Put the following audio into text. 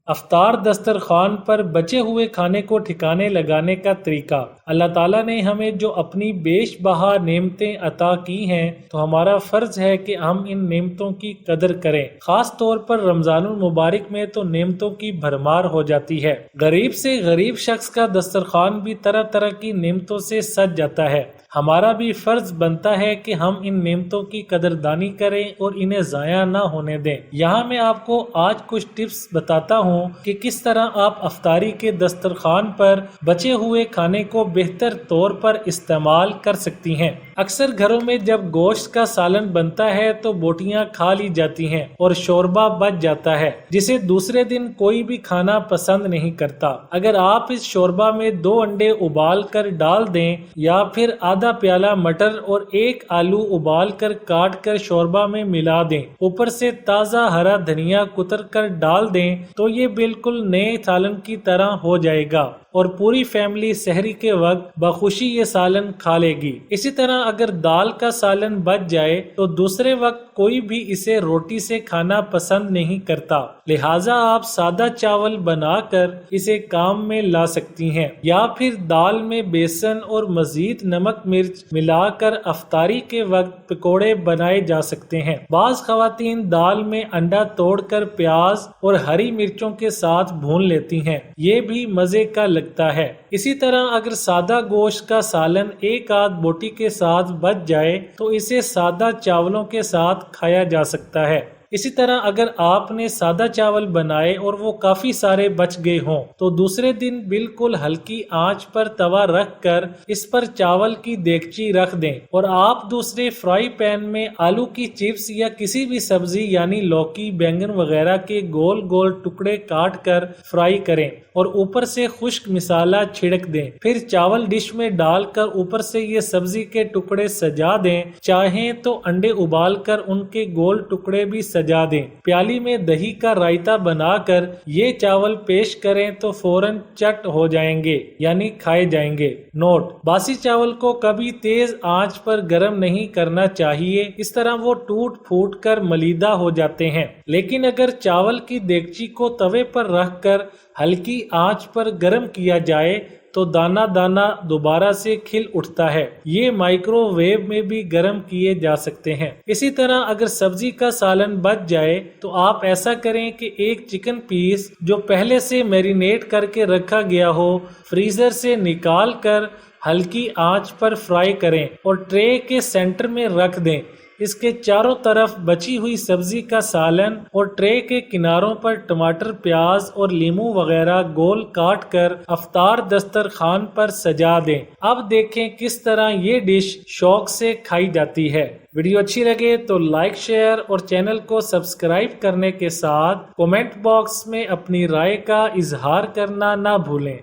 افطار دسترخوان پر بچے ہوئے کھانے کو ٹھکانے لگانے کا طریقہ۔ اللہ تعالیٰ نے ہمیں جو اپنی بیش بہا نعمتیں عطا کی ہیں تو ہمارا فرض ہے کہ ہم ان نعمتوں کی قدر کریں۔ خاص طور پر رمضان المبارک میں تو نعمتوں کی بھرمار ہو جاتی ہے۔ غریب سے غریب شخص کا دسترخوان بھی طرح طرح کی نعمتوں سے سج جاتا ہے۔ ہمارا بھی فرض بنتا ہے کہ ہم ان نعمتوں کی قدردانی کریں اور انہیں ضائع نہ ہونے دیں۔ یہاں میں آپ کو آج کچھ ٹپس بتاتا ہوں کہ کس طرح آپ افطاری کے دسترخوان پر بچے ہوئے کھانے کو بہتر طور پر استعمال کر سکتی ہیں۔ اکثر گھروں میں جب گوشت کا سالن بنتا ہے تو بوٹیاں کھا لی جاتی ہیں اور شوربہ بچ جاتا ہے جسے دوسرے دن کوئی بھی کھانا پسند نہیں کرتا۔ اگر آپ اس شوربہ میں 2 انڈے ابال کر ڈال دیں یا پھر آدھا پیالہ مٹر اور 1 آلو ابال کر کاٹ کر شوربہ میں ملا دیں، اوپر سے تازہ ہرا دھنیا کتر کر ڈال دیں تو یہ بالکل نئے سالن کی طرح ہو جائے گا اور پوری فیملی سحری کے وقت بخوشی یہ سالن کھا لے گی۔ اسی طرح اگر دال کا سالن بچ جائے تو دوسرے وقت کوئی بھی اسے روٹی سے کھانا پسند نہیں کرتا، لہٰذا آپ سادہ چاول بنا کر اسے کام میں لا سکتی ہیں، یا پھر دال میں بیسن اور مزید نمک مرچ ملا کر افطاری کے وقت پکوڑے بنائے جا سکتے ہیں۔ بعض خواتین دال میں انڈا توڑ کر پیاز اور ہری مرچوں کے ساتھ بھون لیتی ہیں، یہ بھی مزے کا لگتا ہے۔ اسی طرح اگر سادہ گوشت کا سالن 1 آدھ بوٹی کے ساتھ بچ جائے تو اسے سادہ چاولوں کے ساتھ کھایا جا سکتا ہے۔ اسی طرح اگر آپ نے سادہ چاول بنائے اور وہ کافی سارے بچ گئے ہوں تو دوسرے دن بالکل ہلکی آنچ پر توا رکھ کر اس پر چاول کی دیگچی رکھ دیں اور آپ دوسرے فرائی پین میں آلو کی چپس یا کسی بھی سبزی یعنی لوکی، بینگن وغیرہ کے گول گول ٹکڑے کاٹ کر فرائی کریں اور اوپر سے خشک مسالہ چھڑک دیں۔ پھر چاول ڈش میں ڈال کر اوپر سے یہ سبزی کے ٹکڑے سجا دیں، چاہیں تو انڈے ابال کر ان کے گول ٹکڑے بھی سجا دیں۔ پیالی میں دہی کا رائتہ بنا کر یہ چاول پیش کریں تو فوراً چٹ ہو جائیں گے یعنی کھائے جائیں گے۔ نوٹ: باسی چاول کو کبھی تیز آنچ پر گرم نہیں کرنا چاہیے، اس طرح وہ ٹوٹ پھوٹ کر ملیدہ ہو جاتے ہیں، لیکن اگر چاول کی دیگچی کو توے پر رکھ کر ہلکی آنچ پر گرم کیا جائے تو دانہ دانہ دوبارہ سے کھل اٹھتا ہے۔ یہ مائکرو ویو میں بھی گرم کیے جا سکتے ہیں۔ اسی طرح اگر سبزی کا سالن بچ جائے تو آپ ایسا کریں کہ ایک چکن پیس جو پہلے سے میرینیٹ کر کے رکھا گیا ہو فریزر سے نکال کر ہلکی آنچ پر فرائی کریں اور ٹرے کے سینٹر میں رکھ دیں۔ اس کے چاروں طرف بچی ہوئی سبزی کا سالن اور ٹرے کے کناروں پر ٹماٹر، پیاز اور لیموں وغیرہ گول کاٹ کر افطار دسترخوان پر سجا دیں۔ اب دیکھیں کس طرح یہ ڈش شوق سے کھائی جاتی ہے۔ ویڈیو اچھی لگے تو لائک، شیئر اور چینل کو سبسکرائب کرنے کے ساتھ کومنٹ باکس میں اپنی رائے کا اظہار کرنا نہ بھولیں۔